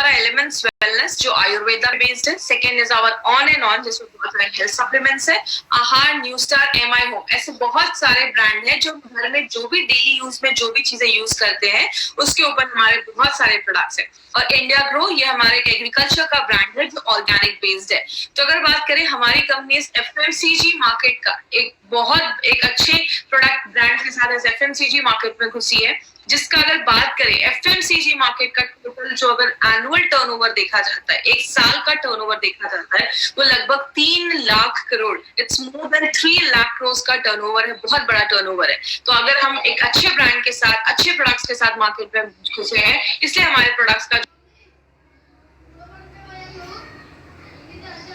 हमारा elements wellness जो Ayurveda based है, second is our on and on जिसमें बहुत सारे हेल्थ सप्लीमेंट्स है, आहार, न्यू स्टार, एमआई होम, ऐसे बहुत सारे ब्रांड है जो घर में जो भी डेली यूज में जो भी चीजें यूज करते हैं उसके ऊपर हमारे बहुत सारे प्रोडक्ट्स है। और इंडिया ग्रो ये हमारे एग्रीकल्चर का ब्रांड है जो ऑर्गेनिक बेस्ड है। तो अगर बात करें हमारी कंपनी एफएमसीजी मार्केट का एक अच्छे प्रोडक्ट ब्रांड के साथ एफएमसीजी मार्केट में घुसी है, जिसका अगर बात करें एफएमसीजी मार्केट का टोटल जो अगर एनुअल टर्नओवर देखा जाता है, एक साल का टर्नओवर देखा जाता है, वो लगभग 3 lakh crore, it's more than 3 lakh crore का टर्नओवर है, बहुत बड़ा टर्नओवर है। तो अगर हम एक अच्छे ब्रांड के साथ अच्छे प्रोडक्ट्स के साथ मार्केट में घुसे हैं, इसलिए हमारे प्रोडक्ट्स का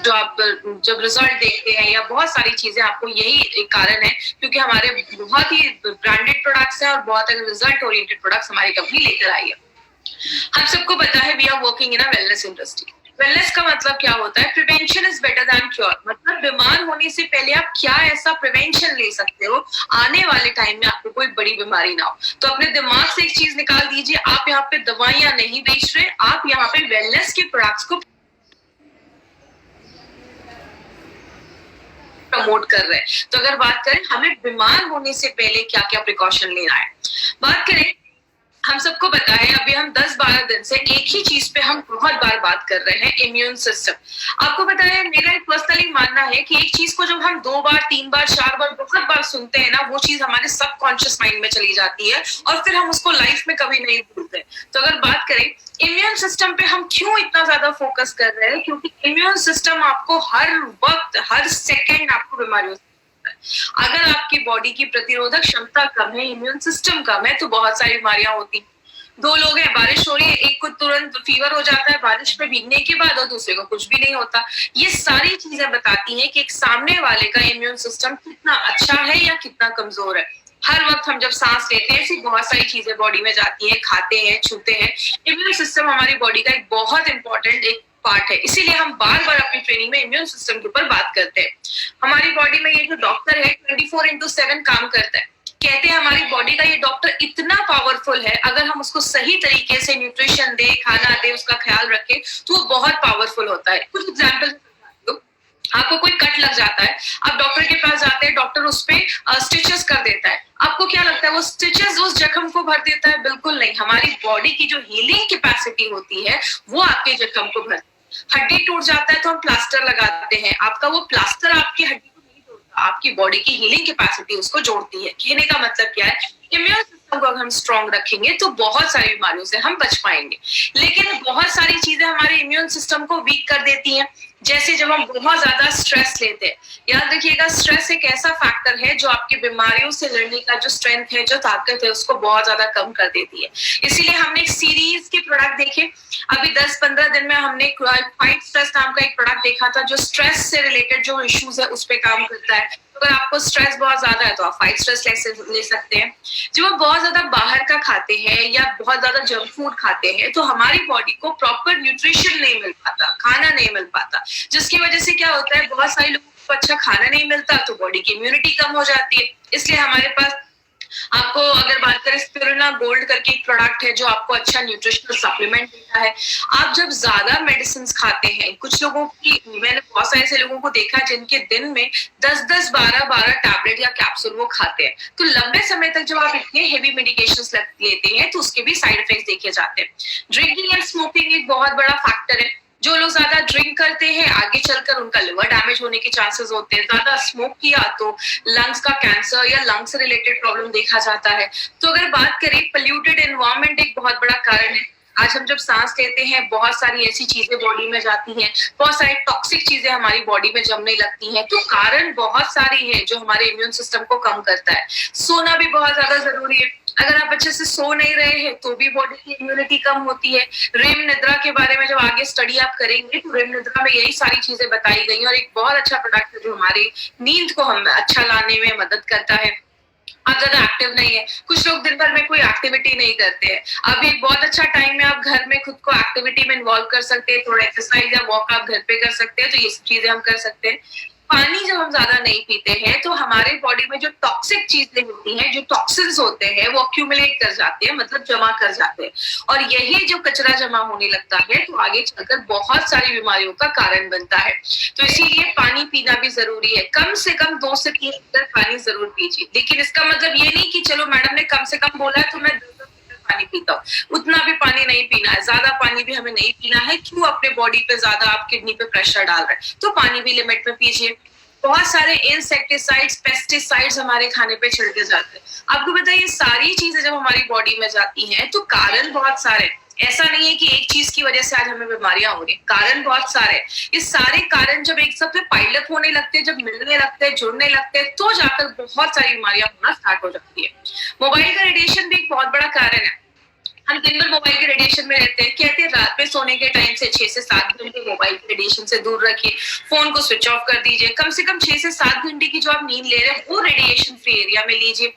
जो आप जब रिजल्ट देखते हैं या बहुत सारी चीजें, आपको यही एक कारण है क्योंकि हमारे बहुत ही ब्रांडेड प्रोडक्ट्स हैं और बहुत रिजल्ट ओरिएंटेड प्रोडक्ट्स हमारी कंपनी लेकर आई है। हम सबको पता है we are working in a wellness industry. Wellness का मतलब क्या होता है? Prevention is better than cure. मतलब बीमार होने से पहले आप क्या ऐसा प्रिवेंशन ले सकते हो आने वाले टाइम में आपको कोई बड़ी बीमारी ना हो। तो अपने दिमाग से एक चीज निकाल दीजिए, आप यहाँ पे दवाइयां नहीं बेच रहे, आप यहाँ पे वेलनेस के प्रोडक्ट्स को प्रमोट कर रहे हैं। तो अगर बात करें हमें बीमार होने से पहले क्या क्या प्रिकॉशन लेना है, बात करें, हम सबको पता है अभी हम 10-12 दिन से एक ही चीज पे हम बहुत बार बात कर रहे हैं, इम्यून सिस्टम। आपको पता है मेरा एक पर्सनली मानना है कि एक चीज को जब हम 2 बार 3 बार 4 बार बहुत बार सुनते हैं ना, वो चीज हमारे सबकॉन्शियस माइंड में चली जाती है और फिर हम उसको लाइफ में कभी नहीं भूलते। तो अगर बात करें इम्यून सिस्टम पे हम क्यों इतना ज्यादा फोकस कर रहे हैं, क्योंकि इम्यून सिस्टम आपको हर वक्त हर सेकेंड आपको बीमारियों, अगर आपकी बॉडी की प्रतिरोधक क्षमता कम है, इम्यून सिस्टम कम है, तो बहुत सारी बीमारियां होती। 2 लोग हैं, बारिश हो रही है, एक को तुरंत फीवर हो जाता है बारिश में भीगने के बाद और दूसरे को कुछ भी नहीं होता। ये सारी चीजें बताती हैं कि एक सामने वाले का इम्यून सिस्टम कितना अच्छा है या कितना कमजोर है। हर वक्त हम जब सांस लेते हैं ऐसी बहुत सारी चीजें बॉडी में जाती हैं, खाते हैं, छूते हैं। इम्यून सिस्टम हमारी बॉडी का एक बहुत इंपॉर्टेंट एक पार्ट है, इसीलिए हम बार बार अपनी ट्रेनिंग में इम्यून सिस्टम के ऊपर बात करते हैं। हमारी बॉडी में ये जो डॉक्टर है 24/7 काम करता है। कहते हैं हमारी बॉडी का ये डॉक्टर इतना पावरफुल है, अगर हम उसको सही तरीके से न्यूट्रिशन दे, खाना दे, उसका ख्याल रखें तो वो बहुत पावरफुल होता है। कुछ एग्जाम्पल, आपको कोई कट लग जाता है, आप डॉक्टर के पास जाते हैं, डॉक्टर उस पे स्टिचेस कर देता है, आपको क्या लगता है वो स्टिचेस उस जख्म को भर देता है? बिल्कुल नहीं। हमारी बॉडी की जो हीलिंग कैपेसिटी होती है वो आपके जख्म को भर, हड्डी टूट जाता है तो हम प्लास्टर लगाते हैं, आपका वो प्लास्टर आपकी हड्डी को नहीं तोड़ता, आपकी बॉडी की हीलिंग कैपेसिटी उसको जोड़ती है। कहने का मतलब क्या है, इम्यून सिस्टम को अगर हम स्ट्रॉन्ग रखेंगे तो बहुत सारी बीमारियों से हम बच पाएंगे। लेकिन बहुत सारी चीजें हमारे इम्यून सिस्टम को वीक कर देती हैं, जैसे जब हम बहुत ज्यादा स्ट्रेस लेते हैं। याद रखिएगा, स्ट्रेस एक ऐसा फैक्टर है जो आपकी बीमारियों से लड़ने का जो स्ट्रेंथ है, जो ताकत है, उसको बहुत ज्यादा कम कर देती है। इसीलिए हमने एक सीरीज के प्रोडक्ट देखे, अभी 10-15 दिन में हमने फाइट स्ट्रेस नाम का एक प्रोडक्ट देखा था जो स्ट्रेस से रिलेटेड जो इश्यूज है उस पर काम करता है। अगर आपको स्ट्रेस बहुत ज्यादा है तो आप फाइट स्ट्रेस ले सकते हैं। जब आप बहुत ज्यादा बाहर का खाते हैं या बहुत ज्यादा जंक फूड खाते हैं तो हमारी बॉडी को प्रॉपर न्यूट्रिशन नहीं मिल पाता, खाना नहीं मिल पाता, जिसकी वजह से क्या होता है, बहुत सारे लोगों को अच्छा खाना नहीं मिलता तो बॉडी की इम्यूनिटी कम हो जाती है। इसलिए हमारे पास, आपको अगर बात करें, स्पिरुलिना गोल्ड करके एक प्रोडक्ट है जो आपको अच्छा न्यूट्रिशनल सप्लीमेंट देता है। आप जब ज्यादा मेडिसिन खाते हैं, कुछ लोगों की, मैंने बहुत सारे ऐसे लोगों को देखा जिनके दिन में 10-10, 12-12 टैबलेट या कैप्सूल वो खाते हैं। तो लंबे समय तक जब आप इतने हेवी मेडिकेशंस लेते हैं तो उसके भी साइड इफेक्ट्स देखे जाते हैं। ड्रिंकिंग एंड स्मोकिंग एक बहुत बड़ा फैक्टर है। जो लोग ज्यादा ड्रिंक करते हैं आगे चलकर उनका लिवर डैमेज होने के चांसेस होते हैं। ज्यादा स्मोक किया तो लंग्स का कैंसर या लंग्स से रिलेटेड प्रॉब्लम देखा जाता है। तो अगर बात करें, पोल्यूटेड एनवायरनमेंट एक बहुत बड़ा कारण है। आज हम जब सांस लेते हैं बहुत सारी ऐसी चीजें बॉडी में जाती हैं, बहुत सारी टॉक्सिक चीजें हमारी बॉडी में जमने लगती हैं। तो कारण बहुत सारी है जो हमारे इम्यून सिस्टम को कम करता है। सोना भी बहुत ज्यादा जरूरी है। अगर आप अच्छे से सो नहीं रहे हैं तो भी बॉडी की इम्यूनिटी कम होती है। रेम निद्रा के बारे में जब आगे स्टडी आप करेंगे तो रेम निद्रा में यही सारी चीजें बताई गई, और एक बहुत अच्छा प्रोडक्ट है जो हमारी नींद को हम अच्छा लाने में मदद करता है। आप ज्यादा एक्टिव नहीं है, कुछ लोग दिन भर में कोई एक्टिविटी नहीं करते हैं, अभी एक बहुत अच्छा टाइम है, आप घर में खुद को एक्टिविटी में इन्वॉल्व कर सकते हैं, थोड़ा एक्सरसाइज या वॉक आप घर पे कर सकते हैं, तो ये सब चीजें हम कर सकते हैं। पानी जब हम ज्यादा नहीं पीते हैं तो हमारे बॉडी में जो टॉक्सिक चीजें होती हैं, जो टॉक्सिन्स होते हैं, वो अक्यूमुलेट कर जाते हैं, मतलब जमा कर जाते हैं, और यही जो कचरा जमा होने लगता है तो आगे चलकर बहुत सारी बीमारियों का कारण बनता है। तो इसीलिए पानी पीना भी जरूरी है। कम से कम 2 से 3 लीटर पानी जरूर पीजिए। लेकिन इसका मतलब ये नहीं कि चलो मैडम ने कम से कम बोला है तो मैं 2 लीटर पानी पीता हूँ, उतना भी पानी नहीं पीना है, ज्यादा पानी भी हमें नहीं पीना है। क्यों अपने बॉडी पे ज्यादा आप किडनी पे प्रेशर डाल रहे हैं, तो पानी भी लिमिट में पीजिए। बहुत सारे इंसेक्टिसाइड्स, पेस्टिसाइड्स हमारे खाने पे छिड़के जाते हैं। आपको बताइए सारी चीजें जब हमारी बॉडी में जाती हैं तो कारण बहुत सारे, ऐसा नहीं है कि एक चीज की वजह से आज हमें बीमारियां हो रही, कारण बहुत सारे। इस सारे कारण जब एक साथ में पाइलअप होने लगते हैं, जब मिलने लगते हैं, जुड़ने लगते हैं, तो जाकर बहुत सारी बीमारियां होना स्टार्ट हो जाती है। मोबाइल का रेडिएशन भी एक बहुत बड़ा कारण है। हम दिन भर मोबाइल के रेडिएशन में रहते हैं। कहते हैं रात में सोने के टाइम से 6 से 7 घंटे मोबाइल के रेडिएशन से दूर रखिए, फोन को स्विच ऑफ कर दीजिए। कम से कम 6 से 7 घंटे की जो आप नींद ले रहे हैं वो रेडिएशन फ्री एरिया में लीजिए।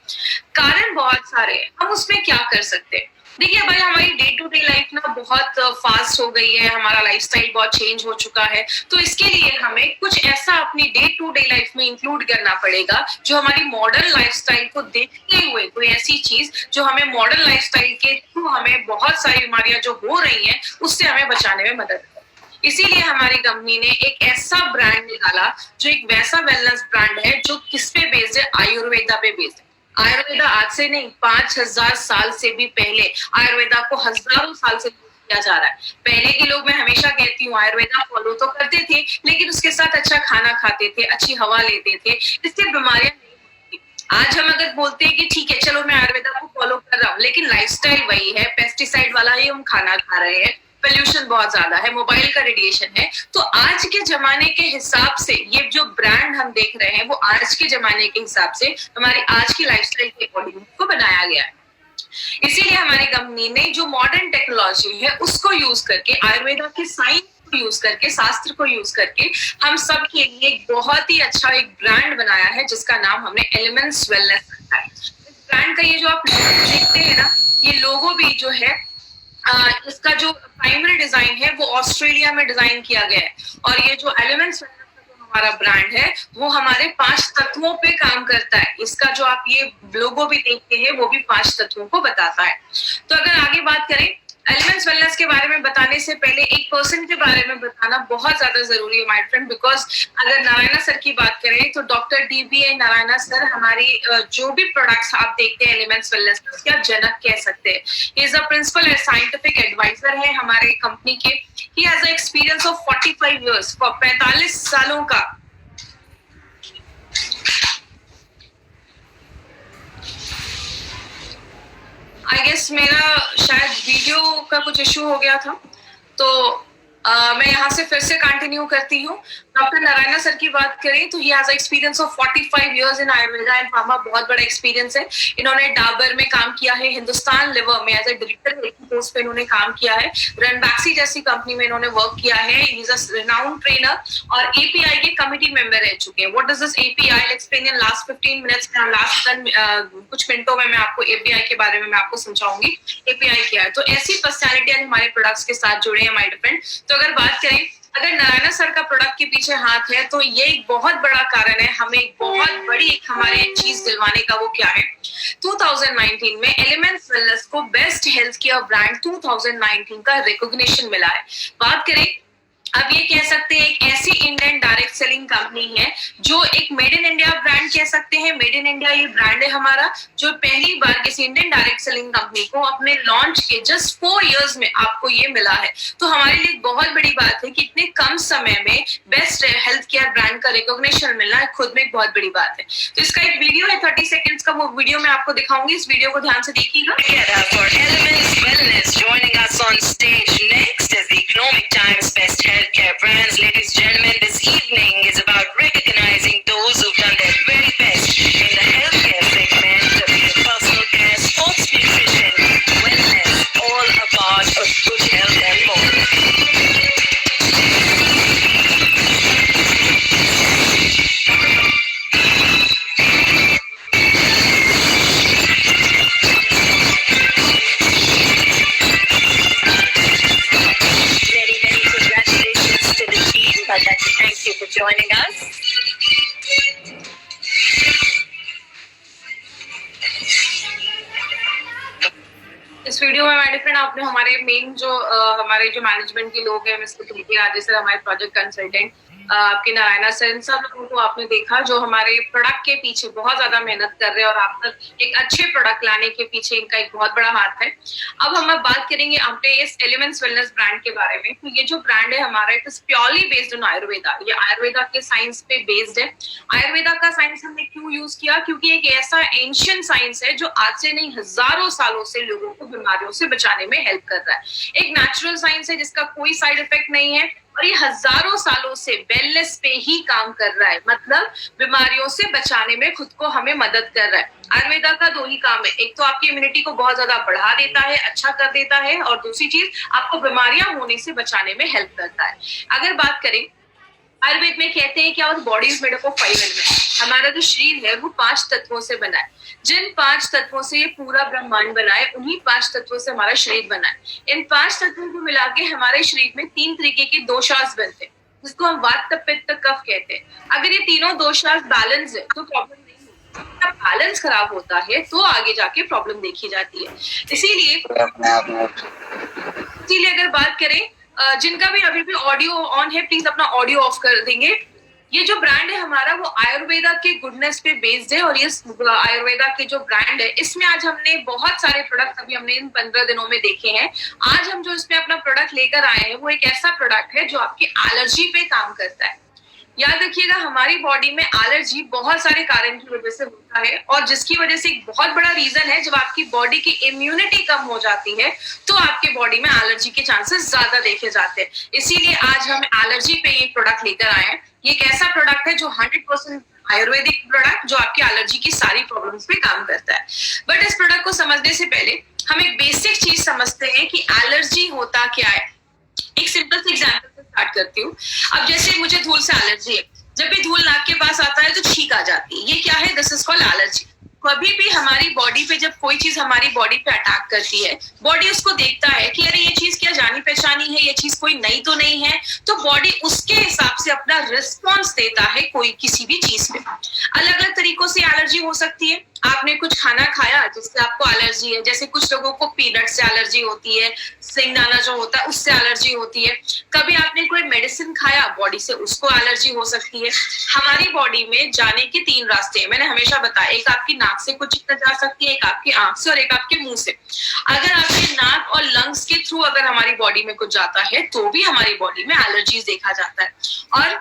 कारण बहुत सारे हैं, हम उसमें क्या कर सकते हैं? देखिए भाई, हमारी डे टू डे लाइफ ना बहुत फास्ट हो गई है, हमारा लाइफस्टाइल बहुत चेंज हो चुका है। तो इसके लिए हमें कुछ ऐसा अपनी डे टू डे लाइफ में इंक्लूड करना पड़ेगा जो हमारी मॉडर्न लाइफस्टाइल को देखते हुए, कोई ऐसी चीज जो हमें मॉडर्न लाइफस्टाइल के थ्रू हमें बहुत सारी बीमारियां जो हो रही हैं उससे हमें बचाने में मदद करे। इसीलिए हमारी कंपनी ने एक ऐसा ब्रांड निकाला जो एक वैसा वेलनेस ब्रांड है जो किस पे बेस्ड है, आयुर्वेदा पे बेस्ड है। आयुर्वेदा आज से नहीं, 5000 साल से भी पहले आयुर्वेदा को हजारों साल से किया जा रहा है। पहले के लोग, मैं हमेशा कहती हूँ, आयुर्वेदा फॉलो तो करते थे लेकिन उसके साथ अच्छा खाना खाते थे, अच्छी हवा लेते थे, इससे बीमारियां नहीं होती। आज हम अगर बोलते हैं कि ठीक है चलो मैं आयुर्वेदा को फॉलो कर रहा हूँ, लेकिन लाइफस्टाइल वही है, पेस्टिसाइड वाला ही हम खाना खा रहे हैं, पोल्यूशन बहुत ज्यादा है, मोबाइल का रेडिएशन है। तो आज के जमाने के हिसाब से ये जो ब्रांड हम देख रहे हैं वो आज के जमाने के हिसाब से हमारी आज की लाइफस्टाइल के अकॉर्डिंग को बनाया गया है। इसीलिए हमारी कंपनी ने जो मॉडर्न टेक्नोलॉजी है उसको यूज करके, आयुर्वेदा के साइंस को यूज करके, शास्त्र को यूज करके हम सब के लिए एक बहुत ही अच्छा एक ब्रांड बनाया है जिसका नाम हमने एलिमेंट्स वेलनेस रखा है। इस ब्रांड का ये जो आप देखते हैं ना, ये लोगो भी जो है, इसका जो प्राइमरी डिजाइन है वो ऑस्ट्रेलिया में डिजाइन किया गया है। और ये जो एलिमेंट्स हमारा ब्रांड है वो हमारे 5 तत्वों पे काम करता है। इसका जो आप ये लोगो भी देखते हैं वो भी 5 तत्वों को बताता है। तो अगर आगे बात करें एलिमेंट्स वेलनेस के बारे में बताने से पहले एक पर्सन के बारे में बताना बहुत ज्यादा जरूरी है माय फ्रेंड, बिकॉज अगर नारायणा सर की बात करें तो डॉक्टर DBA नारायणा सर हमारी जो भी प्रोडक्ट्स आप देखते हैं एलिमेंट्स वेलनेस के, आप जनक कह सकते हैं। He is a principal scientific advisor है हमारे कंपनी के। He has a experience of 45 years, 45 सालों का आई गेस मेरा शायद वीडियो का कुछ इशू हो गया था, तो मैं यहाँ से फिर से कंटिन्यू करती हूँ। डॉक्टर नारायणा सर की बात करें तो he has experience of 45 years in Ayurveda and pharma, बहुत बड़ा एक्सपीरियंस है। इन्होंने डाबर में काम किया है, हिंदुस्तान लिवर में एज ए डायरेक्टर पोस्ट पे इन्होंने काम किया है, रनबैक्सी जैसी कंपनी में इन्होंने वर्क किया है। ही इज अ रिनाउंड ट्रेनर और API के कमिटी मेंबर रह चुके हैं। What is this API? I will explain in last 15 minutes में, लास्ट कुछ मिनटों में मैं आपको API के बारे में मैं आपको समझाऊंगी API क्या है। तो ऐसी पर्सनैलिटी हमारे प्रोडक्ट्स के साथ जुड़े हैं माय फ्रेंड। तो अगर बात करें, अगर नारायणा सर का प्रोडक्ट के पीछे हाथ है तो ये एक बहुत बड़ा कारण है हमें एक बहुत बड़ी एक हमारे चीज दिलवाने का। वो क्या है? 2019 में एलिमेंट्स वेलनेस को बेस्ट हेल्थ केयर ब्रांड 2019 का रिकॉग्निशन मिला है। बात करें, अब ये कह सकते हैं एक ऐसी इंडियन डायरेक्ट सेलिंग कंपनी है जो एक मेड इन इंडिया ब्रांड कह सकते हैं। मेड इन इंडिया ये ब्रांड है हमारा, जो पहली बार किसी इंडियन डायरेक्ट सेलिंग कंपनी को अपने लॉन्च के जस्ट 4 इयर्स में आपको ये मिला है। तो हमारे लिए बहुत बड़ी बात है कि इतने कम समय में बेस्ट हेल्थ केयर ब्रांड का रिकॉग्निशन मिलना खुद में एक बहुत बड़ी बात है। तो इसका एक वीडियो है 30 सेकंड्स का, वो वीडियो मैं आपको दिखाऊंगी, इस वीडियो को ध्यान से देखिएगा। Healthcare brands, ladies and gentlemen, this evening is about recognizing those who've done their very best in the healthcare segment, be it personal care, sports nutrition, wellness, all a part of good health and more. I'd like to thank you for joining us. इस video में my different आपने हमारे main जो हमारे जो management के लोग हैं, मिस्टर प्रीति राजे सर, हमारे प्रोजेक्ट कंसल्टेंट, आपके नारायणा सर, इन सब लोगों को आपने देखा जो हमारे प्रोडक्ट के पीछे बहुत ज्यादा मेहनत कर रहे हैं और आप तक एक अच्छे प्रोडक्ट लाने के पीछे इनका एक बहुत बड़ा हाथ है। अब हम बात करेंगे अपने इस एलिमेंट्स वेलनेस ब्रांड के बारे में। तो ये जो ब्रांड है हमारा, it is purely based on Ayurveda. ये आयुर्वेदा के साइंस पे बेस्ड है। आयुर्वेदा का साइंस हमने क्यों यूज किया? क्योंकि एक ऐसा एंशियंट साइंस है जो आज से नहीं हजारों सालों से लोगों को बीमारियों से बचाने में हेल्प कर रहा है। एक नेचुरल साइंस है जिसका कोई साइड इफेक्ट नहीं है और ये हजारों सालों से वेलनेस पे ही काम कर रहा है, मतलब बीमारियों से बचाने में खुद को हमें मदद कर रहा है। आयुर्वेदा का दो ही काम है, एक तो आपकी इम्यूनिटी को बहुत ज्यादा बढ़ा देता है, अच्छा कर देता है, और दूसरी चीज आपको बीमारियां होने से बचाने में हेल्प करता है। अगर बात करें, आयुर्वेद में कहते हैं कि our body is made up of 5 elements. हमारा जो शरीर है वो 5 तत्वों से बना है। जिन 5 तत्वों से ये पूरा ब्रह्मांड बना है, उन्हीं 5 तत्वों से हमारा शरीर बना है। इन 5 तत्वों को मिला के हमारे शरीर में 3 तरीके के दोषास बनते हैं, जिसको हम वात पित्त कफ कहते हैं। अगर ये तीनों दोषास बैलेंस है तो प्रॉब्लम नहीं होती। बैलेंस खराब होता है तो आगे जाके प्रॉब्लम देखी जाती है। इसीलिए अगर बात करें, जिनका भी अभी भी ऑडियो ऑन है, प्लीज अपना ऑडियो ऑफ कर देंगे। ये जो ब्रांड है हमारा वो आयुर्वेदा के गुडनेस पे बेस्ड है, और ये आयुर्वेदा के जो ब्रांड है इसमें आज हमने बहुत सारे प्रोडक्ट अभी हमने इन 15 दिनों में देखे हैं। आज हम जो इसमें अपना प्रोडक्ट लेकर आए हैं वो एक ऐसा प्रोडक्ट है जो आपकी एलर्जी पे काम करता है। याद रखिएगा, हमारी बॉडी में एलर्जी बहुत सारे कारण की वजह से होता है, और जिसकी वजह से एक बहुत बड़ा रीजन है, जब आपकी बॉडी की इम्यूनिटी कम हो जाती है तो आपके बॉडी में एलर्जी के चांसेस ज्यादा देखे जाते हैं। इसीलिए आज हम एलर्जी पे ये प्रोडक्ट लेकर आए हैं। ये एक ऐसा प्रोडक्ट है जो 100% आयुर्वेदिक प्रोडक्ट जो आपकी एलर्जी की सारी प्रॉब्लम्स पे काम करता है। बट इस प्रोडक्ट को समझने से पहले हम एक बेसिक चीज समझते हैं कि एलर्जी होता क्या है। एक सिंपल सी एग्जांपल से स्टार्ट करती हूँ। अब जैसे मुझे धूल से एलर्जी है, जब भी धूल नाक के पास आता है तो छींक आ जाती है। ये क्या है? This is called allergy. कभी भी हमारी बॉडी पे जब कोई चीज हमारी बॉडी पे अटैक करती है, बॉडी उसको देखता है कि अरे ये चीज क्या जानी पहचानी है, ये चीज कोई नई तो नहीं है, तो बॉडी उसके हिसाब से अपना रिस्पॉन्स देता है कोई किसी भी चीज पे। अलग अलग तरीकों से एलर्जी हो सकती है। आपने कुछ खाना खाया जिससे आपको एलर्जी है, जैसे कुछ लोगों को पीनट से एलर्जी होती है, सिंगदाना जो होता है उससे एलर्जी होती है। कभी आपने कोई मेडिसिन खाया बॉडी से, उसको एलर्जी हो सकती है। हमारी बॉडी में जाने के 3 रास्ते हैं, मैंने हमेशा बताया। एक आपकी नाक से कुछ चीज जा सकती है, एक आपकी आंख से और एक आपके मुंह से। अगर आपके नाक और लंग्स के थ्रू अगर हमारी बॉडी में कुछ जाता है तो भी हमारी बॉडी में एलर्जीज देखा जाता है। और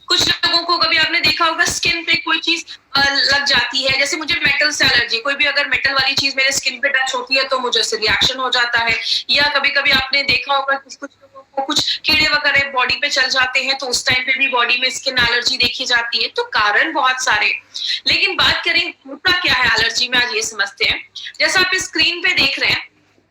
कुछ लोगों को कभी आपने देखा होगा स्किन पे कोई चीज लग जाती है, जैसे मुझे मेटल से एलर्जी, कोई भी अगर मेटल वाली चीज मेरे स्किन पे टच होती है तो मुझे उससे रिएक्शन हो जाता है। या कभी कभी आपने देखा होगा कि कुछ लोगों को कुछ कीड़े वगैरह बॉडी पे चल जाते हैं तो उस टाइम पे भी बॉडी में स्किन एलर्जी देखी जाती है। तो कारण बहुत सारे, लेकिन बात करें होता क्या है एलर्जी में, आज ये समझते हैं। जैसा आप स्क्रीन पे देख रहे हैं,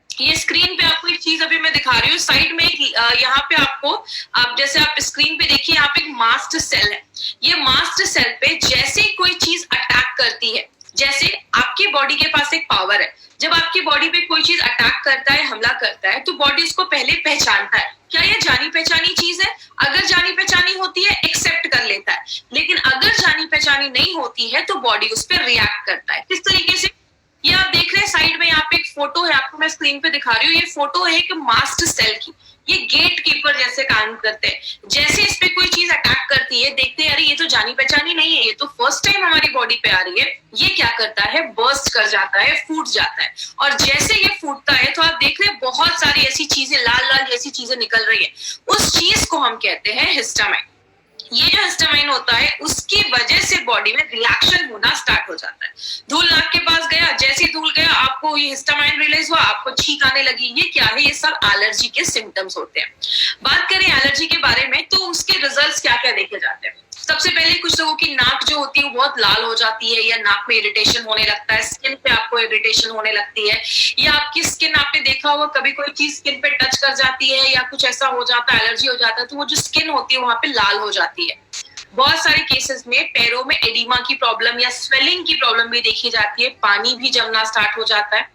ये स्क्रीन पे आपको एक चीज अभी मैं दिखा रही हूँ, साइड में यहाँ पे आपको, आप जैसे आप स्क्रीन पे देखिए, यहाँ पे एक मास्ट सेल है। ये मास्ट सेल पे जैसे कोई चीज अटैक करती है, जैसे आपकी बॉडी के पास एक पावर है, जब आपकी बॉडी पे कोई चीज अटैक करता है, हमला करता है, तो बॉडी इसको पहले पहचानता है, क्या ये जानी पहचानी चीज है। अगर जानी पहचानी होती है एक्सेप्ट कर लेता है, लेकिन अगर जानी पहचानी नहीं होती है तो बॉडी उस पर रिएक्ट करता है। किस तरीके से? ये आप देख रहे हैं साइड में, यहाँ पे एक फोटो है, आपको मैं स्क्रीन पे दिखा रही हूँ। ये फोटो है एक मास्ट सेल की। ये गेट कीपर जैसे काम करते हैं। जैसे इस पे कोई चीज अटैक करती है, देखते हैं अरे ये तो जानी पहचानी नहीं है, ये तो फर्स्ट टाइम हमारी बॉडी पे आ रही है, ये क्या करता है? बर्स्ट कर जाता है, फूट जाता है। और जैसे ये फूटता है तो आप देख रहे हैं बहुत सारी ऐसी चीजें, लाल लाल जैसी चीजें निकल रही है। उस चीज को हम कहते हैं हिस्टामाइन। ये जो हिस्टामाइन होता है उसकी वजह से बॉडी में रिएक्शन होना स्टार्ट हो जाता है। धूल नाक के पास गया, जैसे धूल गया आपको ये हिस्टामाइन रिलीज हुआ, आपको छींक आने लगी। ये क्या है? ये सब एलर्जी के सिम्टम्स होते हैं। बात करें एलर्जी के बारे में तो उसके रिजल्ट्स क्या क्या देखे जाते हैं। सबसे पहले कुछ लोगों की नाक जो होती है वो बहुत लाल हो जाती है, या नाक में इरिटेशन होने लगता है, स्किन पे आपको इरिटेशन होने लगती है, या आपकी स्किन, आपने देखा होगा कभी कोई चीज स्किन पे टच कर जाती है या कुछ ऐसा हो जाता है, एलर्जी हो जाता है, तो वो जो स्किन होती है वहां पे लाल हो जाती है। बहुत सारे केसेस में पैरों में एडिमा की प्रॉब्लम या स्वेलिंग की प्रॉब्लम भी देखी जाती है, पानी भी जमना स्टार्ट हो जाता है।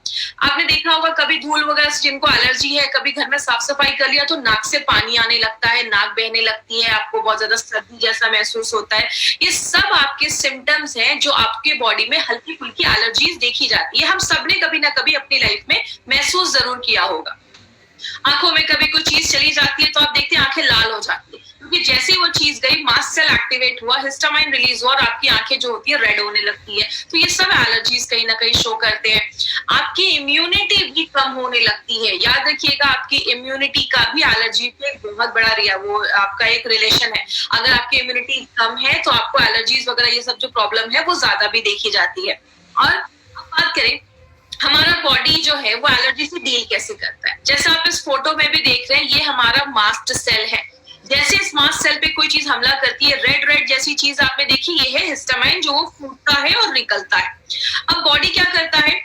आपने देखा होगा कभी धूल वगैरह से जिनको एलर्जी है, कभी घर में साफ सफाई कर लिया तो नाक से पानी आने लगता है, नाक बहने लगती है, आपको बहुत ज्यादा सर्दी जैसा महसूस होता है। ये सब आपके सिम्टम्स हैं जो आपके बॉडी में हल्की फुल्की एलर्जीज देखी जाती है। हम सबने कभी ना कभी अपनी लाइफ में महसूस जरूर किया होगा। आंखों में कभी कोई चीज चली जाती है तो आप देखते हैं आंखें लाल हो जाती है, क्योंकि जैसे ही वो चीज गई मास्ट सेल एक्टिवेट हुआ, हिस्टामाइन रिलीज हुआ और आपकी आंखें जो होती है रेड होने लगती है। तो ये सब एलर्जीज कहीं ना कहीं शो करते हैं। आपकी इम्यूनिटी भी कम होने लगती है। याद रखिएगा, आपकी इम्यूनिटी का भी एलर्जी पे बहुत बड़ा वो आपका एक रिलेशन है। अगर आपकी इम्यूनिटी कम है तो आपको एलर्जीज वगैरह ये सब जो प्रॉब्लम है वो ज्यादा भी देखी जाती है। और अब बात करें हमारा बॉडी जो है वो एलर्जी से डील कैसे करता है। जैसे आप इस फोटो में भी देख रहे हैं, ये हमारा मास्ट सेल है। जैसे इस मास्ट सेल पे कोई चीज हमला करती है, रेड रेड जैसी चीज आपने देखी, ये है हिस्टामाइन जो वो फूटता है और निकलता है। अब बॉडी क्या करता है,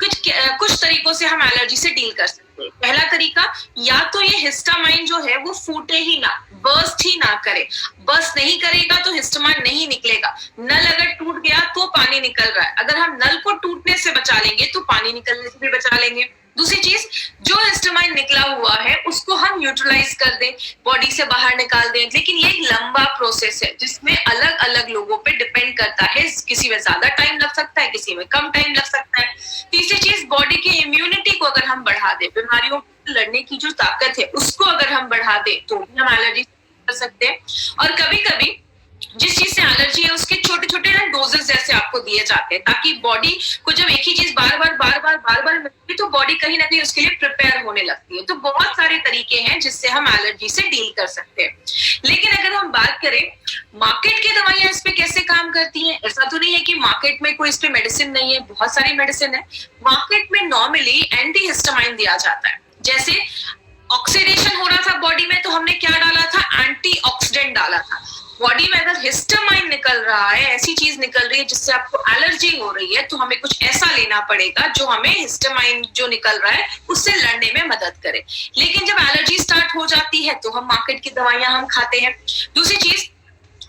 कुछ तरीकों से हम एलर्जी से डील कर सकते हैं। पहला तरीका, या तो ये हिस्टामाइन जो है वो फूटे ही ना, बर्स्ट ही ना करे। बर्स्ट नहीं करेगा तो हिस्टामाइन नहीं निकलेगा। नल अगर टूट गया तो पानी निकल रहा है, अगर हम नल को टूटने से बचा लेंगे तो पानी निकलने से भी बचा लेंगे। दूसरी चीज, जो हिस्टामाइन निकला हुआ है उसको हम न्यूट्रलाइज कर दें, बॉडी से बाहर निकाल दें। लेकिन ये एक लंबा प्रोसेस है जिसमें अलग अलग लोगों पे डिपेंड करता है, किसी में ज्यादा टाइम लग सकता है, किसी में कम टाइम लग सकता है। तीसरी चीज, बॉडी की इम्यूनिटी को अगर हम बढ़ा दें, बीमारियों से लड़ने की जो ताकत है उसको अगर हम बढ़ा दें तो भी हम एलर्जी कर सकते हैं। और कभी कभी जिस चीज से एलर्जी है उसके छोटे छोटे ना डोजेस जैसे आपको दिए जाते हैं, ताकि बॉडी को जब एक ही चीज बार बार मिलती है तो बॉडी कहीं ना कहीं उसके लिए प्रिपेयर होने लगती है। तो बहुत सारे तरीके हैं जिससे हम एलर्जी से डील कर सकते हैं। लेकिन अगर हम बात करें मार्केट की दवाइयां इस पे कैसे काम करती हैं, ऐसा तो नहीं है कि मार्केट में कोई इस पे मेडिसिन नहीं है, बहुत सारी मेडिसिन है। मार्केट में नॉर्मली एंटी हिस्टामाइन दिया जाता है। जैसे ऑक्सीडेशन हो रहा था बॉडी में तो हमने क्या डाला था, एंटीऑक्सीडेंट डाला था। बॉडी में अगर हिस्टामाइन निकल रहा है, ऐसी चीज निकल रही है जिससे आपको एलर्जी हो रही है, तो हमें कुछ ऐसा लेना पड़ेगा जो हमें हिस्टामाइन जो निकल रहा है उससे लड़ने में मदद करे। लेकिन जब एलर्जी स्टार्ट हो जाती है तो हम मार्केट की दवाइयां हम खाते हैं। दूसरी चीज,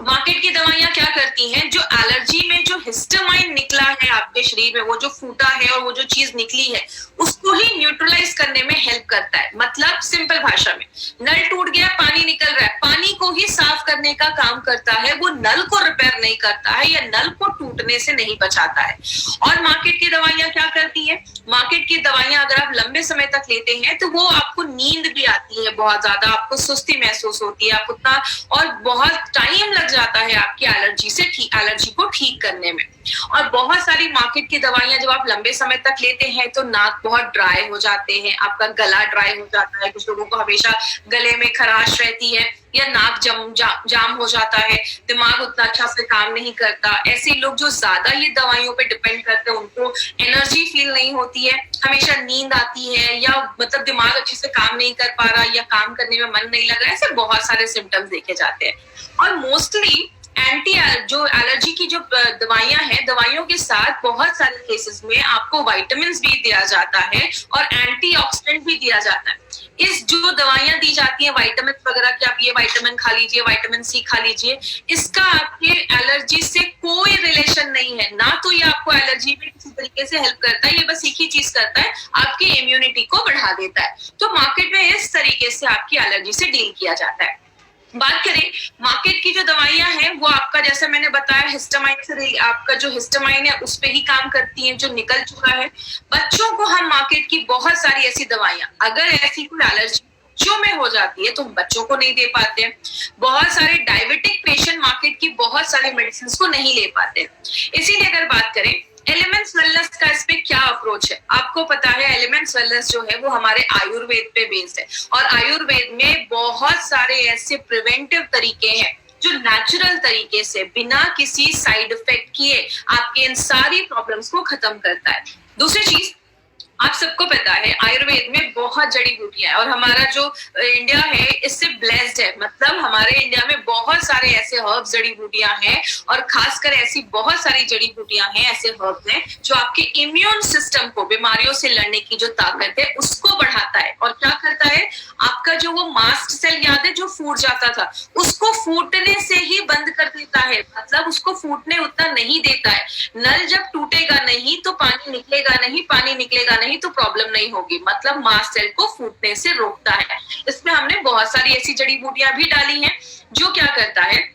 मार्केट की दवाइयां क्या करती हैं, जो एलर्जी में जो हिस्टामाइन निकला है आपके शरीर में, वो जो फूटा है और वो जो चीज निकली है उसको ही न्यूट्रलाइज करने में हेल्प करता है। मतलब सिंपल भाषा में, नल टूट गया, पानी निकल रहा है, पानी को ही साफ करने का काम करता है, वो नल को रिपेयर नहीं करता है या नल को टूटने से नहीं बचाता है। और मार्केट की दवाइयां क्या करती है, मार्केट की दवाइयां अगर आप लंबे समय तक लेते हैं तो वो आपको नींद भी आती है, बहुत ज्यादा आपको सुस्ती महसूस होती है, आप उतना और बहुत टाइम लग जाता है आपकी एलर्जी को ठीक करने में। और बहुत सारी मार्केट की दवाइयां जब आप लंबे समय तक लेते हैं तो नाक बहुत ड्राई हो जाते हैं, आपका गला ड्राई हो जाता है, कुछ लोगों को हमेशा गले में खराश रहती है या नाक जाम हो जाता है, दिमाग उतना अच्छा से काम नहीं करता। ऐसे लोग जो ज्यादा ये दवाइयों पे डिपेंड करते हैं उनको एनर्जी फील नहीं होती है, हमेशा नींद आती है या मतलब दिमाग अच्छे से काम नहीं कर पा रहा या काम करने में मन नहीं लग रहा है, ऐसे बहुत सारे सिम्टम्स देखे जाते हैं। और मोस्टली जो एलर्जी की जो दवाइयां हैं, दवाइयों के साथ बहुत सारे केसेस में आपको विटामिन भी दिया जाता है और एंटीऑक्सीडेंट भी दिया जाता है। इस जो दवाइयां दी जाती हैं विटामिन वगैरह कि आप ये विटामिन खा लीजिए, विटामिन सी खा लीजिए, इसका आपके एलर्जी से कोई रिलेशन नहीं है। ना तो ये आपको एलर्जी में किसी तरीके से हेल्प करता है, ये बस एक ही चीज करता है, आपकी इम्यूनिटी को बढ़ा देता है। तो मार्केट में इस तरीके से आपकी एलर्जी से डील किया जाता है। बात करें मार्केट की जो दवाइयां हैं वो आपका, जैसे मैंने बताया, हिस्टामाइन से आपका जो हिस्टामाइन है उस पे ही काम करती हैं जो निकल चुका है। बच्चों को हम मार्केट की बहुत सारी ऐसी दवाइयां, अगर ऐसी कोई एलर्जी बच्चों में हो जाती है तो हम बच्चों को नहीं दे पाते हैं। बहुत सारे डायबिटिक पेशेंट मार्केट की बहुत सारी मेडिसिन को नहीं ले पाते। इसीलिए अगर बात करें एलिमेंट्स वेलनेस का इस पे क्या अप्रोच है, आपको पता है एलिमेंट्स वेलनेस जो है वो हमारे आयुर्वेद पे बेस्ड है और आयुर्वेद में बहुत सारे ऐसे प्रिवेंटिव तरीके हैं जो नेचुरल तरीके से बिना किसी साइड इफेक्ट किए आपके इन सारी प्रॉब्लम्स को खत्म करता है। दूसरी चीज, आप सबको पता है आयुर्वेद में बहुत जड़ी बूटियां हैं और हमारा जो इंडिया है इससे ब्लेस्ड है। मतलब हमारे इंडिया में बहुत सारे ऐसे हर्ब्स जड़ी बूटियां हैं और खासकर ऐसी बहुत सारी जड़ी बूटियां हैं, ऐसे हर्ब्स हैं जो आपके इम्यून सिस्टम को, बीमारियों से लड़ने की जो ताकत है उसको बढ़ाता है। और क्या करता है, आपका जो वो मास्ट सेल याद है जो फूट जाता था, उसको फूटने से ही बंद कर देता है। मतलब उसको फूटने उतना नहीं देता है। नल जब टूटेगा नहीं तो पानी निकलेगा नहीं, पानी निकलेगा नहीं तो प्रॉब्लम नहीं होगी। मतलब मास्ट सेल को फूटने से रोकता है। इसमें हमने बहुत सारी ऐसी जड़ी बूटियां भी डाली हैं जो क्या करता है,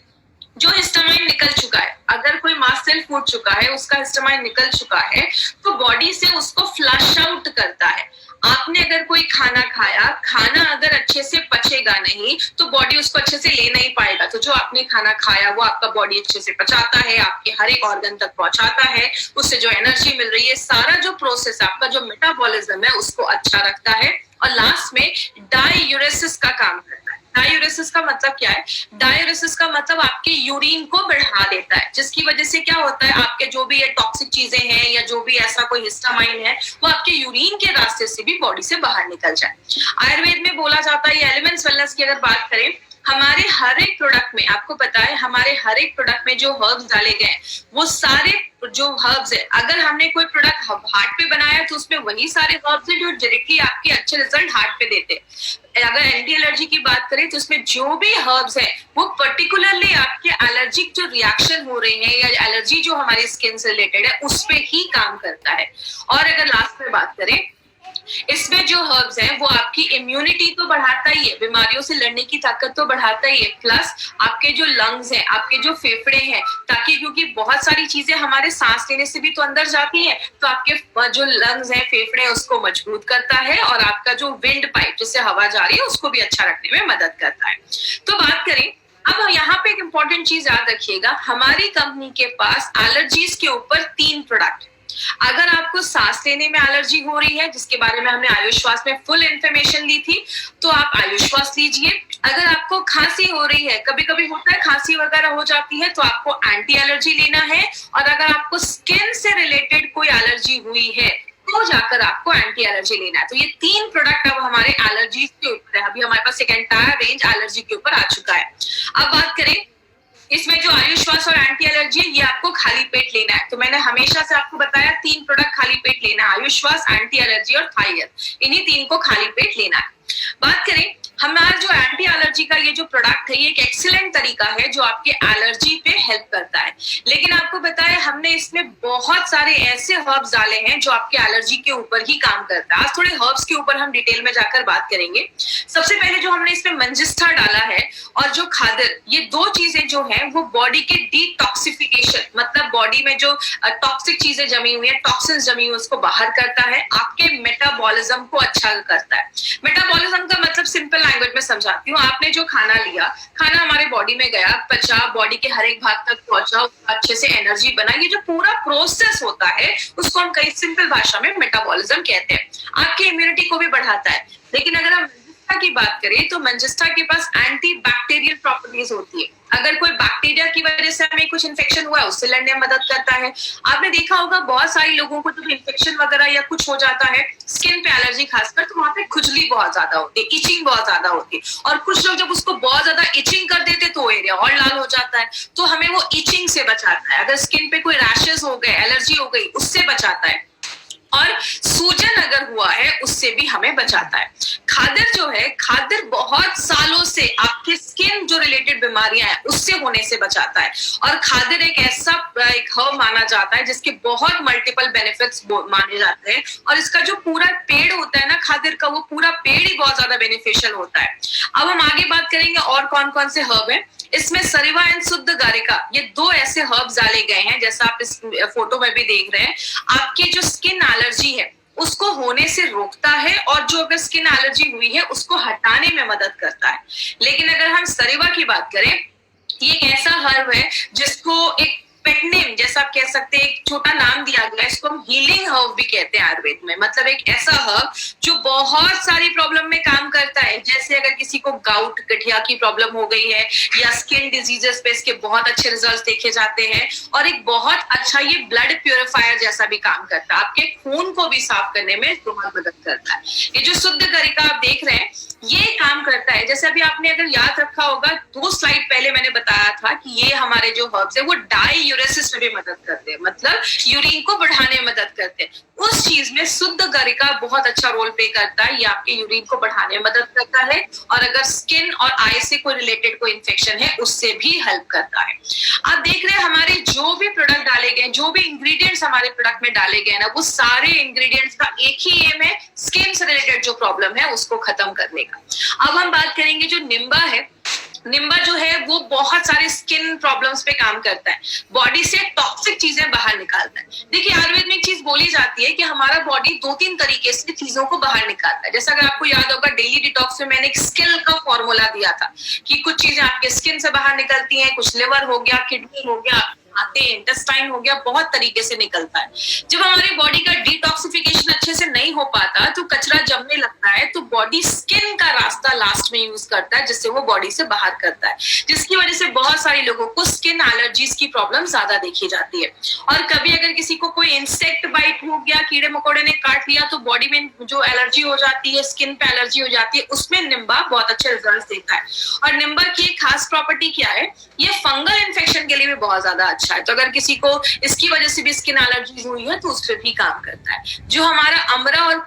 जो हिस्टामाइन निकल चुका है, अगर कोई मास्ट सेल फूट चुका है, उसका हिस्टामाइन निकल चुका है, तो बॉडी से उसको फ्लश आउट करता है। आपने अगर कोई खाना खाया, खाना अगर अच्छे से पचेगा नहीं तो बॉडी उसको अच्छे से ले नहीं पाएगा। तो जो आपने खाना खाया वो आपका बॉडी अच्छे से पचाता है, आपके हर एक ऑर्गन तक पहुंचाता है, उससे जो एनर्जी मिल रही है, सारा जो प्रोसेस आपका जो मेटाबॉलिज्म है उसको अच्छा रखता है। और लास्ट में डायूरेसिस का काम करता है। डायूरेसिस का मतलब क्या है? डायूरेसिस का मतलब आपके यूरिन को बढ़ा देता है, जिसकी वजह से क्या होता है, आपके जो भी ये टॉक्सिक चीजें हैं या जो भी ऐसा कोई हिस्टामाइन है वो आपके यूरिन के रास्ते से भी बॉडी से बाहर निकल जाए। आयुर्वेद में बोला जाता है, ये एलिमेंट्स वेलनेस की अगर बात करें, हमारे हर एक प्रोडक्ट में, आपको पता है हमारे हर एक प्रोडक्ट में जो हर्ब्स डाले गए वो सारे जो हर्ब्स है, अगर हमने कोई प्रोडक्ट हार्ट पे बनाया तो उसमें वही सारे हर्ब्स है जो डायरेक्टली आपके अच्छे रिजल्ट हार्ट पे देते हैं। अगर एंटी एलर्जी की बात करें तो उसमें जो भी हर्ब्स है वो पर्टिकुलरली आपके एलर्जिक जो रिएक्शन हो रहे हैं या एलर्जी जो हमारी स्किन से रिलेटेड है उस पे ही काम करता है। और अगर लास्ट में बात करें, इसमें जो हर्ब्स हैं वो आपकी इम्यूनिटी तो बढ़ाता ही है, बीमारियों से लड़ने की ताकत तो बढ़ाता ही है, प्लस आपके जो लंग्स हैं, आपके जो फेफड़े हैं, ताकि क्योंकि बहुत सारी चीजें हमारे सांस लेने से भी तो अंदर जाती हैं, तो आपके जो लंग्स हैं, फेफड़े हैं, उसको मजबूत करता है और आपका जो विंड पाइप जिससे हवा जा रही है उसको भी अच्छा रखने में मदद करता है। तो बात करें अब यहाँ पे एक इंपॉर्टेंट चीज याद रखिएगा, हमारी कंपनी के पास एलर्जीज के ऊपर 3 प्रोडक्ट। अगर आपको सांस लेने में एलर्जी हो रही है, जिसके बारे में हमने आयुश्वास में फुल इंफॉर्मेशन ली थी, तो आप आयुश्वास लीजिए। अगर आपको खांसी हो रही है, कभी कभी होता है खांसी वगैरह हो जाती है, तो आपको एंटी एलर्जी लेना है। और अगर आपको स्किन से रिलेटेड कोई एलर्जी हुई है तो जाकर आपको एंटी एलर्जी लेना है। तो ये 3 प्रोडक्ट अब हमारे एलर्जी के ऊपर है। अभी हमारे पास एक एंटायर रेंज एलर्जी के ऊपर आ चुका है। अब बात करें, इसमें जो आयुश्वास और एंटी एलर्जी है ये आपको खाली पेट लेना है। तो मैंने हमेशा से आपको बताया 3 प्रोडक्ट खाली पेट लेना है, आयुश्वास, एंटी एलर्जी और थाई हेल्थ, इन्हीं 3 को खाली पेट लेना है। बात करें हमारा जो एंटी एलर्जी का ये जो प्रोडक्ट है, ये एक एक्सीलेंट तरीका है जो आपके एलर्जी पे हेल्प करता है। लेकिन आपको पता है हमने इसमें बहुत सारे ऐसे हर्ब्स डाले हैं जो आपके एलर्जी के ऊपर ही काम करता है। आज थोड़े हर्ब्स के ऊपर हम डिटेल में जाकर बात करेंगे। सबसे पहले जो हमने इसमें मंजिस्टा डाला है और जो खादर, ये 2 चीजें जो है वो बॉडी के डिटॉक्सिफिकेशन, मतलब बॉडी में जो टॉक्सिक चीजें जमी हुई है, टॉक्सिन्स जमी हुई, उसको बाहर करता है, आपके मेटाबॉलिज्म को अच्छा करता है। मेटाबॉलिज्म का मतलब सिंपल लैंग्वेज में समझाती हूँ, आपने जो खाना लिया, खाना हमारे बॉडी में गया, पचा, बॉडी के हर एक भाग तक पहुंचा, अच्छे से एनर्जी बना, ये जो पूरा प्रोसेस होता है उसको हम कई सिंपल भाषा में मेटाबॉलिज्म कहते हैं। आपकी इम्यूनिटी को भी बढ़ाता है। लेकिन अगर हम मंजिस्टा की बात करें तो मंजिस्टा के पास एंटी बैक्टीरियल प्रॉपर्टीज होती है। अगर कोई बैक्टीरिया की वजह से हमें कुछ इन्फेक्शन हुआ है उससे लड़ने में मदद करता है। आपने देखा होगा बहुत सारे लोगों को जब इन्फेक्शन वगैरह या कुछ हो जाता है, स्किन पे एलर्जी खासकर, तो वहां पे खुजली बहुत ज्यादा होती है, इचिंग बहुत ज्यादा होती है। और कुछ लोग जब उसको बहुत ज्यादा इचिंग कर देते तो एरिया और लाल हो जाता है। तो हमें वो इचिंग से बचाता है। अगर स्किन पे कोई रैशेस हो गए, एलर्जी हो गई, उससे बचाता है। और सूजन अगर हुआ है उससे भी हमें बचाता है। खादर जो है, खादर बहुत सालों से आपके स्किन जो रिलेटेड बीमारियां हैं उससे होने से बचाता है। और खादर एक ऐसा एक हर्ब माना जाता है जिसके बहुत मल्टीपल बेनिफिट्स माने जाते हैं। और इसका जो पूरा पेड़ होता है ना खादर का, वो पूरा पेड़ ही बहुत ज्यादा बेनिफिशियल होता है। अब हम आगे बात करेंगे और कौन कौन से हर्ब है। इसमें सरिवा एंड शुद्ध गारिका, ये 2 ऐसे हर्ब्स डाले गए हैं, जैसा आप इस फोटो में भी देख रहे हैं। आपकी जो स्किन एलर्जी है उसको होने से रोकता है और जो अगर स्किन एलर्जी हुई है उसको हटाने में मदद करता है। लेकिन अगर हम सरिवा की बात करें, ये एक ऐसा हर्ब है जिसको एक पेटनेम जैसा आप कह सकते हैं, एक छोटा नाम दिया गया, इसको हम हीलिंग हर्ब भी कहते हैं आयुर्वेद में। मतलब एक ऐसा हर्ब जो बहुत सारी प्रॉब्लम में काम करता है। जैसे अगर किसी को गाउट, गठिया की प्रॉब्लम हो गई है या स्किन डिजीजेस पे इसके बहुत अच्छे रिजल्ट देखे जाते हैं। और एक बहुत अच्छा ये ब्लड प्यूरिफायर जैसा भी काम करता है, आपके खून को भी साफ करने में बहुत मदद करता है। ये जो शुद्ध गरिका आप देख रहे हैं ये काम करता है। जैसे अभी आपने अगर याद रखा होगा, 2 स्लाइड पहले मैंने बताया था कि ये हमारे जो हर्ब्स है वो डाययूरेसिस में भी मदद करते हैं, मतलब यूरिन को बढ़ाने में मदद करते हैं। उस चीज में शुद्ध गरिका बहुत अच्छा रोल प्ले करता है। ये आपके यूरिन को बढ़ाने में मदद करता है और अगर स्किन और आई से कोई रिलेटेड कोई इन्फेक्शन है उससे भी हेल्प करता है। आप देख रहे हैं हमारे जो भी प्रोडक्ट डाले गए, जो भी इंग्रेडिएंट्स हमारे प्रोडक्ट में डाले गए ना, वो सारे इंग्रेडिएंट्स का एक ही एम है, स्किन से रिलेटेड जो प्रॉब्लम है उसको खत्म करने का। अब हम बात करेंगे जो निम्बा है। निम्बा जो है वो बहुत सारे स्किन प्रॉब्लम्स पे काम करता है, बॉडी से टॉक्सिक चीजें बाहर निकालता है। देखिए आयुर्वेद में एक चीज बोली जाती है कि हमारा बॉडी 2-3 तरीके से चीजों को बाहर निकालता है। जैसा अगर आपको याद होगा डेली डिटॉक्स में मैंने एक स्किल का फॉर्मूला दिया था कि कुछ चीजें आपके स्किन से बाहर निकलती हैं, कुछ लिवर हो गया, किडनी हो गया, इंटेस्टाइन हो गया, बहुत तरीके से निकलता है। जब हमारी बॉडी का डिटॉक्सिफिकेशन अच्छे से नहीं हो पाता तो कचरा जमने लगता है, तो बॉडी स्किन का रास्ता लास्ट में यूज करता है जिससे वो बॉडी से बाहर करता है, जिसकी वजह से बहुत सारे लोगों को स्किन एलर्जीज की प्रॉब्लम ज्यादा देखी जाती है। और कभी अगर किसी को कोई इंसेक्ट बाइट हो गया, कीड़े मकोड़े ने काट लिया, तो बॉडी में जो एलर्जी हो जाती है, स्किन पे एलर्जी हो जाती है, उसमें निम्बा बहुत अच्छे रिजल्ट देता है। और निम्बा की एक खास प्रॉपर्टी क्या है, ये फंगल इन्फेक्शन के लिए भी बहुत ज्यादा अच्छा है। तो अगर किसी को इसकी वजह से भी स्किन एलर्जी हुई है तो उस पर भी काम करता है। जो हमारा अमरा और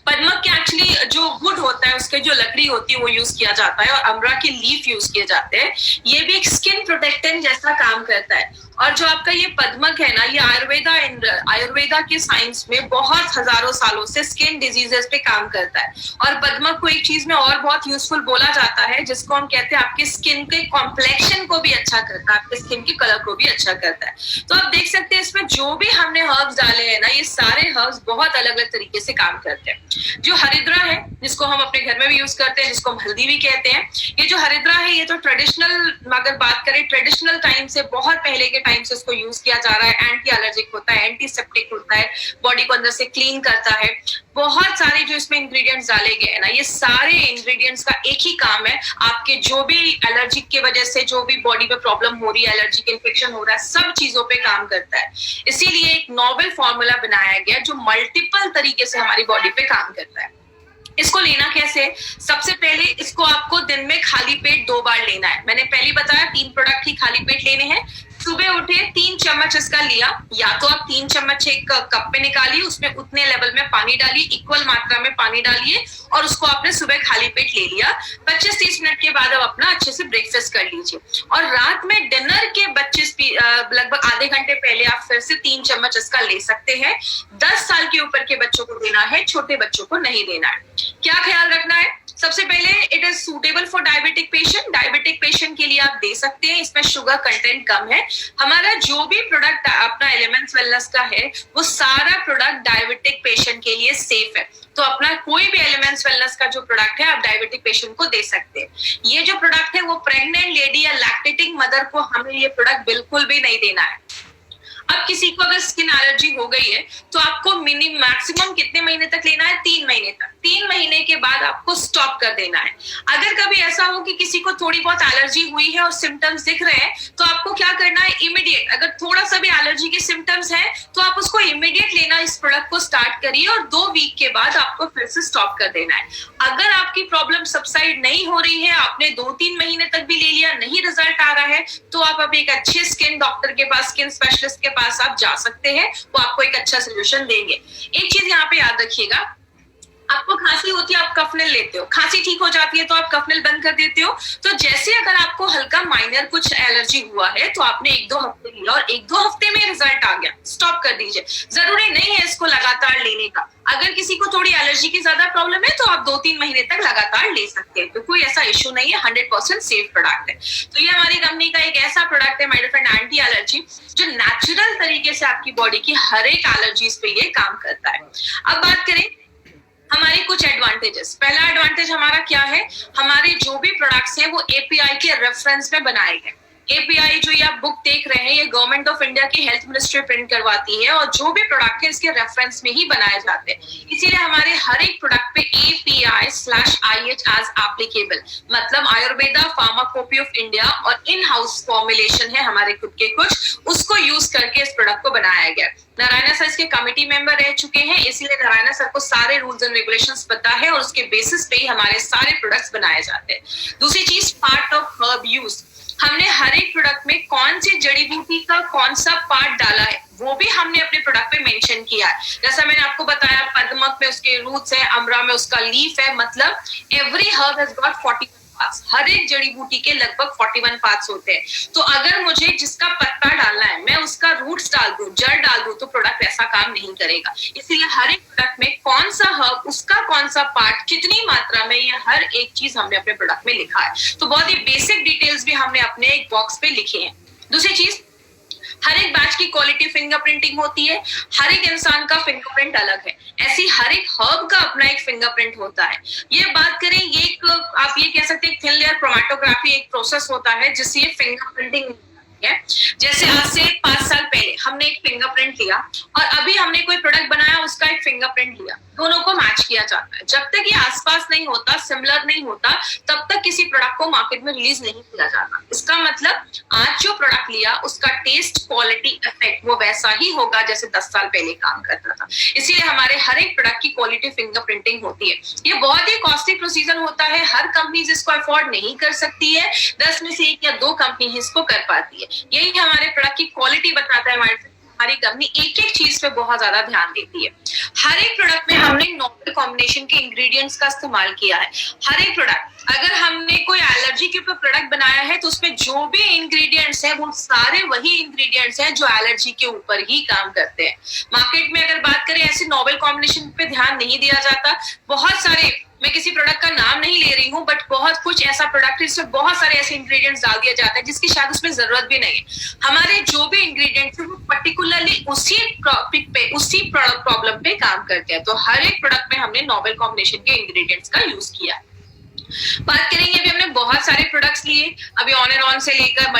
पद्मक के एक्चुअली जो वुड होता है, उसके जो लकड़ी होती है वो यूज किया जाता है और अमरा के लीफ यूज किए जाते हैं। ये भी एक स्किन प्रोटेक्टेंट जैसा काम करता है। और जो आपका ये पद्मक है ना, ये आयुर्वेदा के साइंस में बहुत हजारों सालों से स्किन डिजीजेस पे काम करता है। और पद्मक को एक चीज में और बहुत यूजफुल बोला जाता है जिसको हम कहते हैं आपके स्किन के कॉम्प्लेक्शन को भी अच्छा करता है, आपके स्किन के कलर को भी अच्छा करता है। तो आप देख सकते हैं इसमें जो भी हमने हर्ब्स डाले हैं ना, ये सारे हर्ब्स बहुत अलग अलग तरीके से काम करते हैं। जो हरिद्रा है, जिसको हम अपने घर में भी यूज करते हैं, जिसको हम हल्दी भी कहते हैं, ये जो हरिद्रा है ये तो ट्रेडिशनल, अगर बात करें ट्रेडिशनल टाइम से, बहुत पहले के टाइम से इसको यूज किया जा रहा है। एंटी एलर्जिक होता है, एंटीसेप्टिक होता है, बॉडी को अंदर से क्लीन करता है। बहुत सारे जो इसमें इंग्रेडिएंट्स डाले गए हैं ना, ये सारे इंग्रेडिएंट्स का एक ही काम है, आपके जो भी एलर्जिक की वजह से जो भी बॉडी में प्रॉब्लम हो रही है, एलर्जिक इन्फेक्शन हो रहा है, सब चीजों पे काम करता है। इसीलिए एक नोवेल फॉर्मूला बनाया गया जो मल्टीपल तरीके से हमारी बॉडी पे काम करता है। इसको लेना कैसे? सबसे पहले इसको आपको दिन में खाली पेट 2 बार लेना है। मैंने पहले बताया 3 प्रोडक्ट ही खाली पेट लेने हैं। सुबह उठे 3 चम्मच इसका लिया, या तो आप 3 चम्मच एक कप में निकालिए, उसमें उतने लेवल में पानी डालिए, इक्वल मात्रा में पानी डालिए और उसको आपने सुबह खाली पेट ले लिया। 25-30 मिनट के बाद अब अपना अच्छे से ब्रेकफास्ट कर लीजिए। और रात में डिनर के 25 लगभग आधे घंटे पहले आप फिर से 3 चम्मच इसका ले सकते हैं। 10 साल के ऊपर के बच्चों को देना है, छोटे बच्चों को नहीं देना है। क्या ख्याल रखना है? सबसे पहले it is suitable for diabetic patient. Diabetic patient के लिए आप दे सकते हैं, इसमें शुगर कंटेंट कम है। हमारा जो भी प्रोडक्ट अपना एलिमेंट्स वेलनेस का है वो सारा प्रोडक्ट डायबिटिक पेशेंट के लिए सेफ है। तो अपना कोई भी एलिमेंट्स वेलनेस का जो प्रोडक्ट है आप डायबिटिक पेशेंट को दे सकते हैं। ये जो प्रोडक्ट है वो प्रेग्नेंट लेडी या लैक्टेटिंग मदर को हमें ये प्रोडक्ट बिल्कुल भी नहीं देना है। अब किसी को अगर स्किन एलर्जी हो गई है तो आपको मैक्सिमम कितने महीने तक लेना है? 3 महीने तक। 3 महीने के बाद आपको स्टॉप कर देना है। अगर कभी ऐसा हो कि किसी को थोड़ी बहुत एलर्जी हुई है और सिम्टम्स दिख रहे हैं तो आपको क्या करना है? इमीडिएट, अगर थोड़ा सा भी एलर्जी के सिम्टम्स है तो आप उसको इमीडिएट लेना, इस प्रोडक्ट को स्टार्ट करिए और 2 वीक के बाद आपको फिर से स्टॉप कर देना है। अगर आपकी प्रॉब्लम सबसाइड नहीं हो रही है, आपने 2-3 महीने तक भी ले लिया, नहीं रिजल्ट आ रहा है, तो आप अब एक अच्छे स्किन डॉक्टर के पास, स्किन स्पेशलिस्ट के पास आप जा सकते हैं, वो आपको एक अच्छा सोल्यूशन देंगे। एक चीज यहाँ पे याद रखिएगा, आपको खांसी होती है आप कफनेल लेते हो, खांसी ठीक हो जाती है तो आप कफनेल बंद कर देते हो। तो जैसे अगर आपको हल्का माइनर कुछ एलर्जी हुआ है तो आपने 1-2 हफ्ते लिया और 1-2 हफ्ते में रिजल्ट आ गया, स्टॉप कर दीजिए। जरूरी नहीं है इसको लगातार लेने का। अगर किसी को थोड़ी एलर्जी की ज्यादा प्रॉब्लम है तो आप 2-3 महीने तक लगातार ले सकते हैं, तो कोई ऐसा इश्यू नहीं है, 100% सेफ प्रोडक्ट है। तो ये हमारी कंपनी का एक ऐसा प्रोडक्ट है my dear friend, anti allergy, जो नेचुरल तरीके से आपकी बॉडी की हर एक एलर्जीज पे ये काम करता है। अब बात करें हमारे कुछ एडवांटेजेस। पहला एडवांटेज हमारा क्या है? हमारे जो भी प्रोडक्ट्स हैं वो एपीआई के रेफरेंस में बनाए गए। API जो ये आप बुक देख रहे हैं, ये गवर्नमेंट ऑफ इंडिया की हेल्थ मिनिस्ट्री प्रिंट करवाती है और जो भी प्रोडक्ट है इसके रेफरेंस में ही बनाए जाते हैं। इसीलिए हमारे हर एक प्रोडक्ट पे API/IH एज एप्लीकेबल, मतलब आयुर्वेदा फार्माकोपी ऑफ इंडिया और इन हाउस फॉर्मुलेशन है हमारे खुद के कुछ, उसको यूज करके इस प्रोडक्ट को बनाया गया। नारायणा सर इसके कमिटी मेंबर रह चुके हैं, इसलिए नारायणा सर को सारे रूल्स एंड रेगुलेशंस पता है और उसके बेसिस पे ही हमारे सारे प्रोडक्ट्स बनाए जाते हैं। दूसरी चीज, पार्ट ऑफ हर्ब यूज, हमने हर एक प्रोडक्ट में कौन सी जड़ी बूटी का कौन सा पार्ट डाला है वो भी हमने अपने प्रोडक्ट पे मेंशन किया है। जैसा मैंने आपको बताया, पद्मक में उसके रूट्स है, अमरा में उसका लीफ है, मतलब every herb has got 41 parts. हर एक जड़ी बूटी के लगभग 41 पार्ट्स होते हैं। तो अगर मुझे जिसका पत्ता डालना है मैं उसका रूट्स डाल दूं, जड़ डाल दूं, तो प्रोडक्ट ऐसा काम नहीं करेगा। इसीलिए हर एक प्रोडक्ट में कौन सा हर्ब, उसका कौन सा पार्ट, कितनी मात्रा में, ये हर एक चीज हमने अपने प्रोडक्ट में लिखा है। तो बहुत ही बेसिक डिटेल्स भी हमने अपने एक बॉक्स पे लिखे हैं। दूसरी चीज, हर एक बैच की क्वालिटी फिंगरप्रिंटिंग होती है, हर एक इंसान का फिंगरप्रिंट अलग है, ऐसी हर एक हर्ब का अपना एक फिंगरप्रिंट होता है। ये बात करें, ये एक आप ये कह सकते हैं थिन लेयर क्रोमैटोग्राफी एक प्रोसेस होता है जिससे ये फिंगरप्रिंटिंग है। जैसे आज से 5 साल पहले हमने एक फिंगरप्रिंट लिया और अभी हमने कोई प्रोडक्ट बनाया उसका एक फिंगरप्रिंट लिया, दोनों को मैच किया जाता है। जब तक ये आसपास नहीं होता, सिमिलर नहीं होता, तब तक किसी प्रोडक्ट को मार्केट में रिलीज नहीं किया जाता। इसका मतलब आज जो प्रोडक्ट लिया उसका टेस्ट, क्वालिटी, इफेक्ट वो वैसा ही होगा जैसे 10 साल पहले काम करता था। इसीलिए हमारे हर एक प्रोडक्ट की क्वालिटी फिंगरप्रिंटिंग होती है। ये बहुत ही कॉस्टली प्रोसीजर होता है, हर कंपनी इसको अफोर्ड नहीं कर सकती है, 10 में से 1 या 2 कंपनी इसको कर पाती है। यही हमारे प्रोडक्ट की क्वालिटी बताता है। हमारी कंपनी एक एक चीज पे बहुत ज्यादा ध्यान देती है। हर एक प्रोडक्ट में हमने नोवेल कॉम्बिनेशन के इंग्रेडिएंट्स का इस्तेमाल किया है। हर एक प्रोडक्ट, अगर हमने कोई एलर्जी के ऊपर प्रोडक्ट बनाया है तो उसमें जो भी इंग्रेडिएंट्स हैं वो सारे वही इंग्रेडिएंट्स हैं जो एलर्जी के ऊपर ही काम करते हैं। मार्केट में अगर बात करें, ऐसे नोवेल कॉम्बिनेशन पे ध्यान नहीं दिया जाता। बहुत सारे, मैं किसी प्रोडक्ट का नाम नहीं ले रही हूँ, बट बहुत कुछ ऐसा प्रोडक्ट है जिसमें बहुत सारे ऐसे इंग्रेडिएंट्स डाल दिया जाता है जिसकी शायद उसमें जरूरत भी नहीं है। हमारे जो भी इंग्रेडिएंट्स हैं वो पर्टिकुलरली उसी टॉपिक पे, उसी प्रॉब्लम पे काम करते हैं। तो हर एक प्रोडक्ट में हमने नोवेल कॉम्बिनेशन के इंग्रेडिएंट्स का यूज किया है। बात करेंगे, अभी हमने बहुत सारे प्रोडक्ट्स लिए, अभी ऑन एंड ऑन से लेकर